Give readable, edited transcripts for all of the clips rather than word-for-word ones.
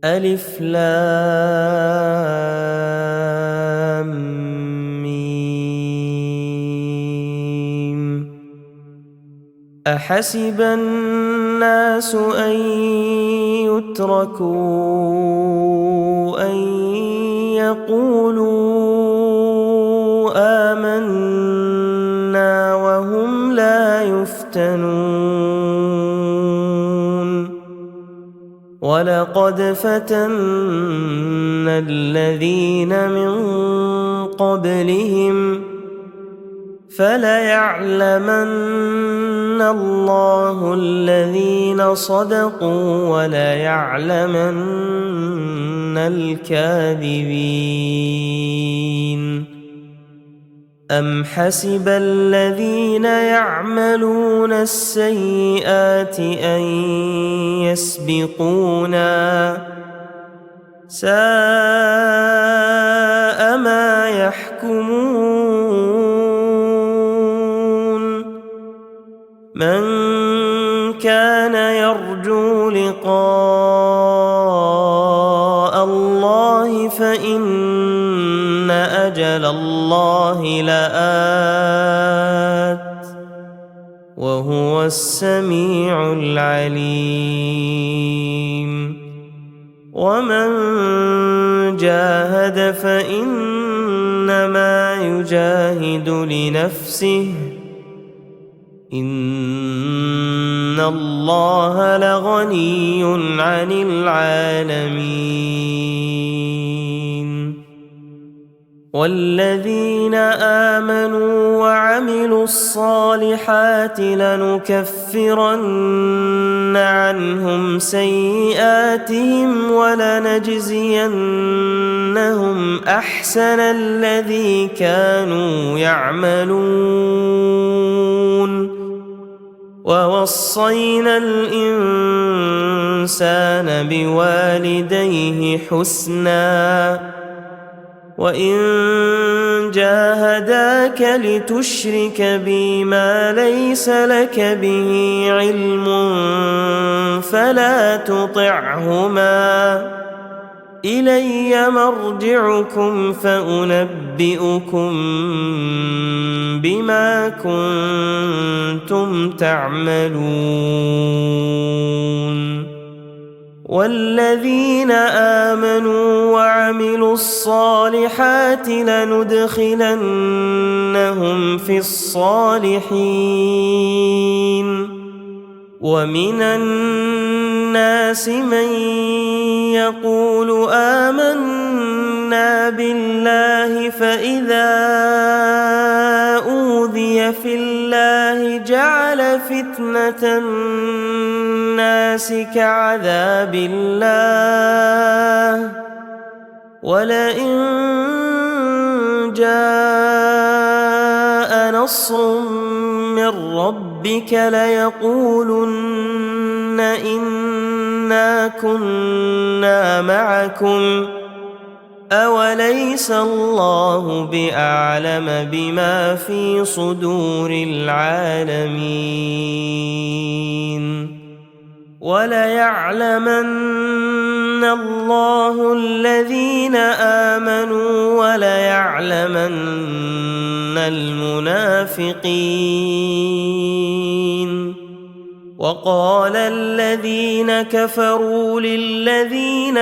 ألف لام ميم. أحسب الناس أن يتركوا أن يقولوا آمنا وهم لا يفتنون ولقد فتنا الذين من قبلهم فليعلمن الله الذين صدقوا وليعلمن الكاذبين. أم حسب الذين يعملون السيئات أن يسبقونا ساء ما يحكمون. من كان يرجو لقاء الله فإن أجل الله لآت وهو السميع العليم. ومن جاهد فإنما يجاهد لنفسه إن الله لغني عن العالمين. والذين آمنوا وعملوا الصالحات لنكفرن عنهم سيئاتهم ولنجزينهم أحسن الذي كانوا يعملون. ووصينا الإنسان بوالديه حسنا وإن جاهداك لتشرك بي ما ليس لك به علم فلا تطعهما إلي مرجعكم فأنبئكم بما كنتم تعملون. والذين آمنوا وعملوا الصالحات لندخلنهم في الصالحين. ومن الناس من يقول آمنا بالله فإذا أوذي في الله جعل فتنة الناس كعذاب الله ولئن جاء نصر من ربك ليقولن إنا كنا معكم أوليس الله بأعلم بما في صدور العالمين. وليعلمن الله الذين آمنوا وليعلمن المنافقين. وقال الذين كفروا للذين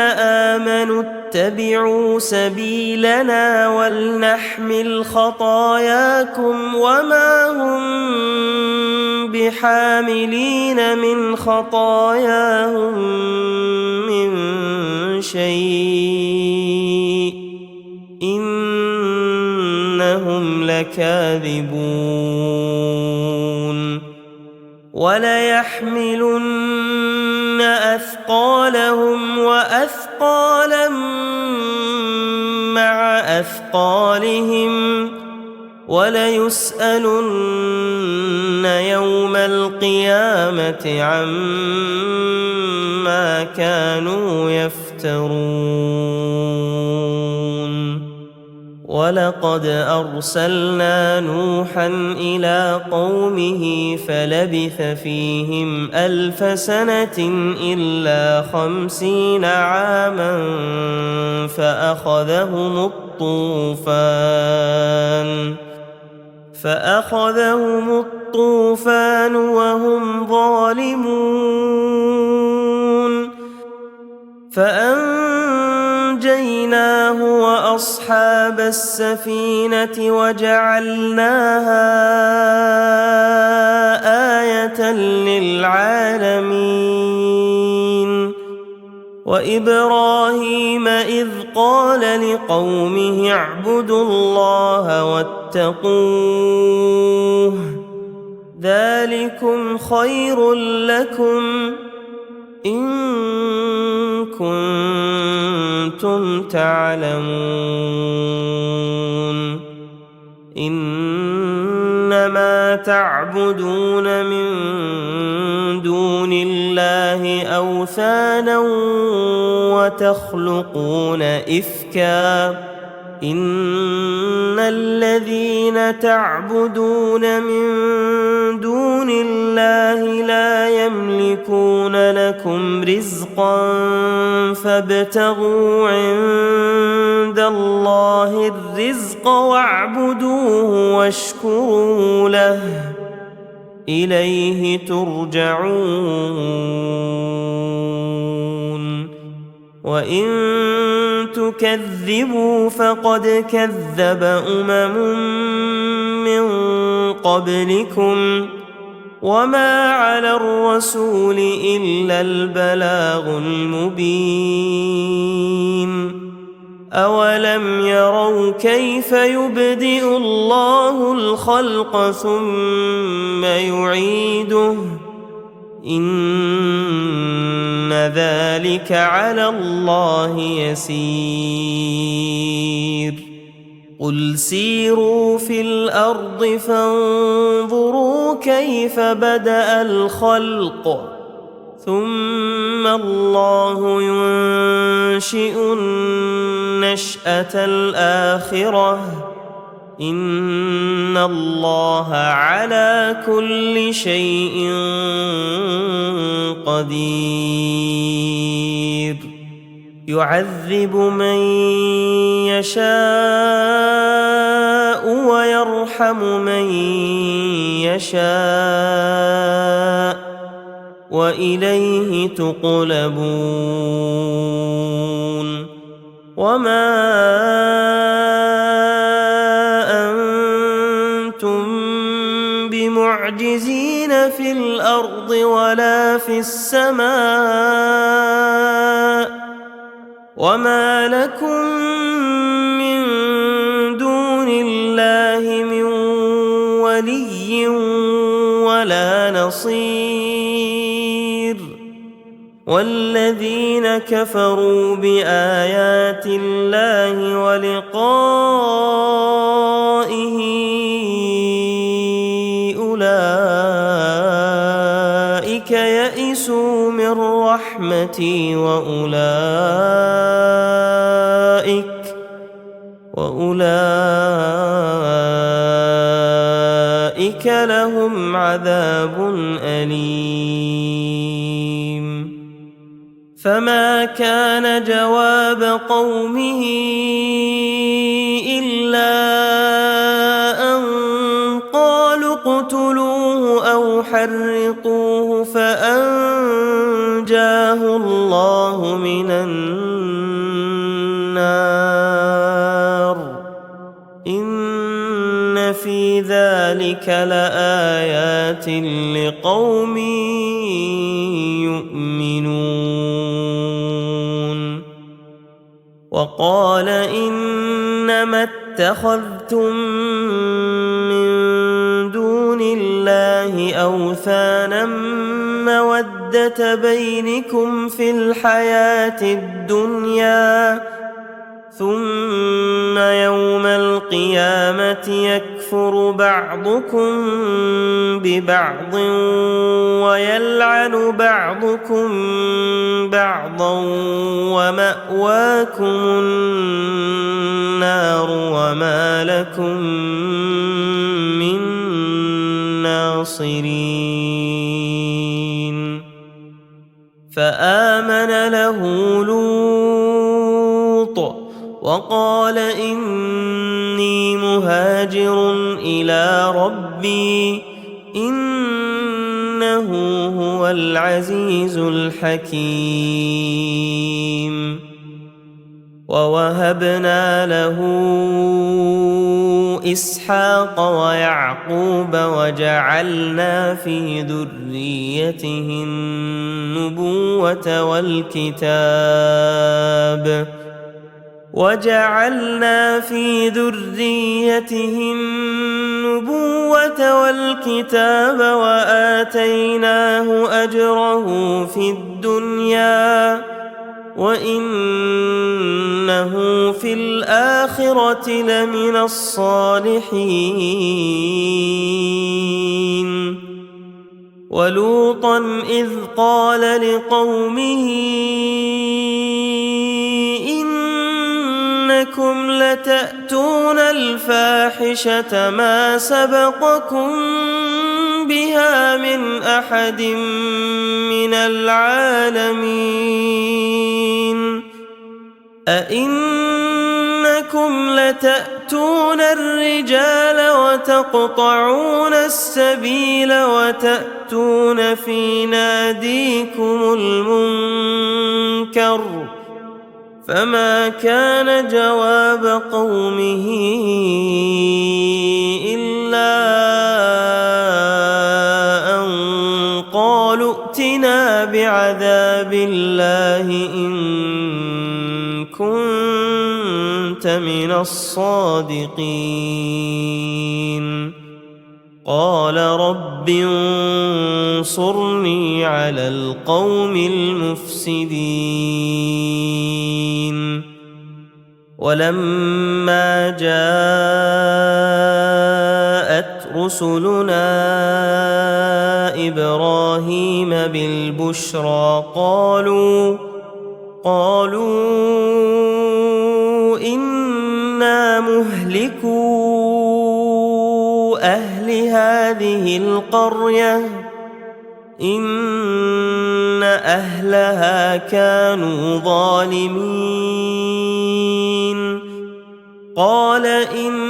آمنوا اتبعوا سبيلنا ولنحمل خطاياكم وما هم بحاملين من خطاياهم من شيء إنهم لكاذبون. وليحملن أثقالهم وأثقالا مع أثقالهم وليسألن يوم القيامة عما كانوا يفترون. ولقد أرسلنا نوحا إلى قومه فلبث فيهم 1000 سنة إلا 50 عاما فأخذهم الطوفان وهم ظالمون فأنجيناه وأصحاب السفينة وجعلناها آية للعالمين وإبراهيم إذ قال لقومه اعبدوا الله واتقوه ذلكم خير لكم إن كنتم تعلمون إنما تعبدون من دون الله أوثانا وتخلقون إفكا إن الذين تعبدون من دون الله لا يملكون لكم رزقا فابتغوا عند الله الرزق واعبدوه واشكروا له إليه ترجعون وإن تكذبوا فقد كذب من قبلكم وما على الرسول إلا البلاغ المبين أولم يروا كيف يبدئ الله الخلق ثم يعيده إن ذلك على الله يسير قل سيروا في الأرض فانظروا كيف بدأ الخلق ثم الله ينشئ النشأة الآخرة إن الله على كل شيء قدير يعذب من يشاء ويرحم من يشاء وإليه تقلبون وما أنتم بمعجزين في الأرض ولا في السماء وما لكم من دون الله من ولي ولا نصير والذين كفروا بآيات الله ولقائه أولئك يئسوا من رحمتي وأولئك لهم عذاب أليم فما كان جواب قومه إلا أن قالوا اقتلوه أو حرقوه فأنجاه الله من النار إن في ذلك لآيات لقوم يؤمنون وقال إنما اتخذتم من دون الله أوثانا مودة بينكم في الحياة الدنيا ثم يوم القيامة يكفر يكفر بعضكم ببعض ويلعن بعضكم بعضا ومأواكم النار وما لكم من ناصرين فآمن له لوط وقال إني مهاجر إلى ربي إنه هو العزيز الحكيم ووهبنا له إسحاق ويعقوب وجعلنا في ذريته النبوة والكتاب وآتيناه أجره في الدنيا وإنه في الآخرة لمن الصالحين ولوطا إذ قال لقومه إنكم لتأتون الفاحشة ما سبقكم بها من أحد من العالمين أئنكم لتأتون الرجال وتقطعون السبيل وتأتون في ناديكم المنكر فما كان جواب قومه إلا أن قالوا ائتنا بعذاب الله إن كنت من الصادقين قال رب انصرني على القوم المفسدين ولما جاءت رسلنا إبراهيم بالبشرى قالوا إنا مهلكو أهل هذه القرية إن أهلها كانوا ظالمين قال إن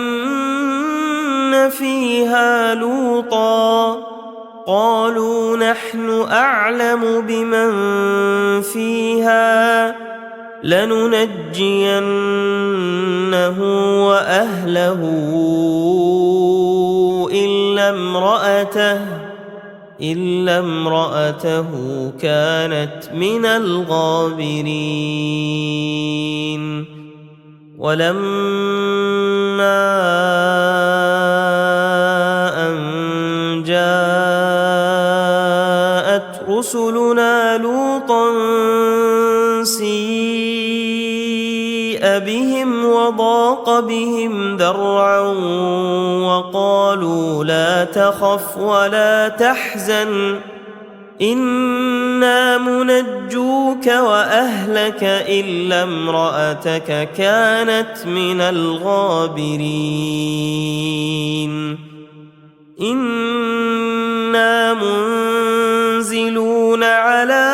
فيها لوطا قالوا نحن أعلم بمن فيها لننجينه وأهله إلا امرأته كانت من الغابرين ولما أن جاءت رسلنا لوطا سيء بهم وضاق بهم ذرعا وقالوا لا تخف ولا تحزن إنا منجوك وأهلك إلا امرأتك كانت من الغابرين إنا منزلون على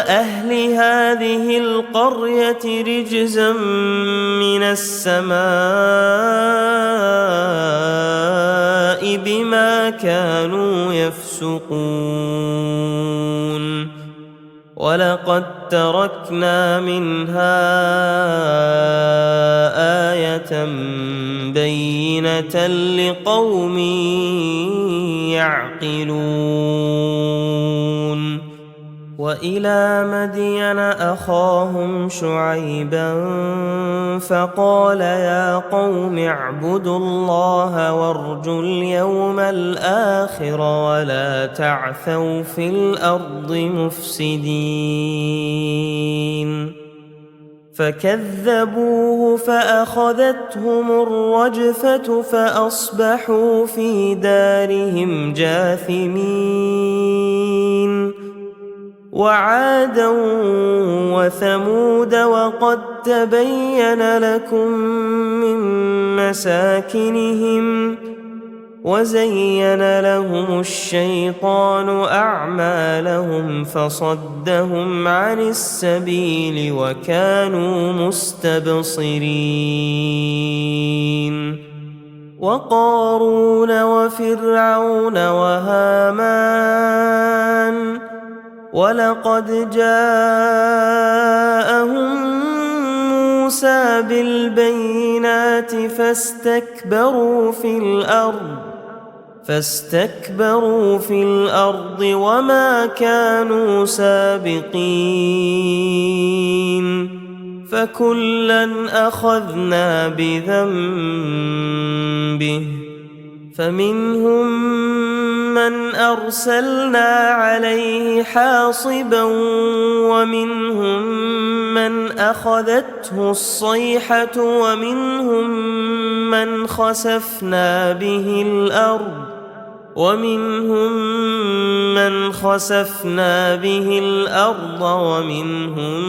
أهل هذه القرية رجزا من السماء بما كانوا يفسقون ولقد تركنا منها آية بينة لقوم يعقلون وإلى مدين أخاهم شعيبا فقال يا قوم اعبدوا الله وارجوا اليوم الآخر ولا تعثوا في الأرض مفسدين فكذبوه فأخذتهم الرجفة فأصبحوا في دارهم جاثمين. وعادا وثمود وقد تبين لكم من مساكنهم وزين لهم الشيطان أعمالهم فصدهم عن السبيل وكانوا مستبصرين. وقارون وفرعون وهامان ولقد جاءهم موسى بالبينات فاستكبروا في الأرض وما كانوا سابقين. فكلا أخذنا بذنبه فمنهم من أرسلنا عليه حاصبا ومنهم من أخذته الصيحة ومنهم من خسفنا به الأرض ومنهم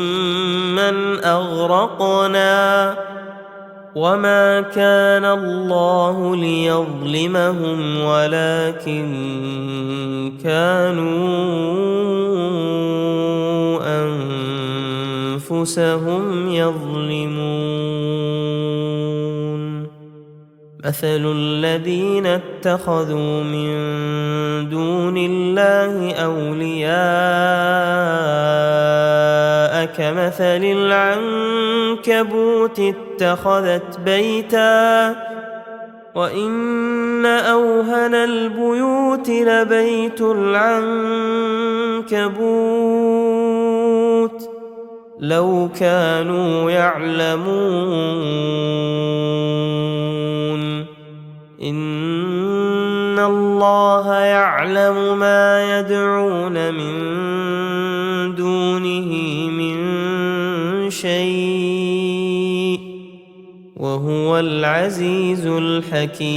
من أغرقنا وما كان الله ليظلمهم ولكن كانوا أنفسهم يظلمون. مثل الذين اتخذوا من دون الله أولياء كمثل العنكبوت اتخذت بيتا وإن أوهن البيوت لبيت العنكبوت لو كانوا يعلمون. إن الله يعلم ما يدعون من دونه من شيء وهو العزيز الحكيم.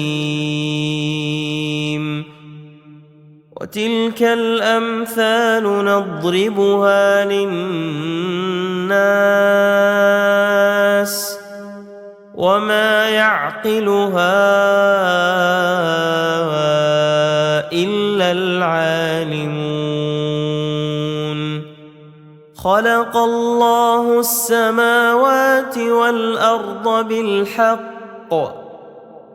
وتلك الأمثال نضربها للناس وما يعقلها إلا العالمون. خلق الله السماوات والأرض بالحق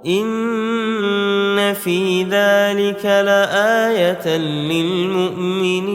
إن في ذلك لآية للمؤمنين.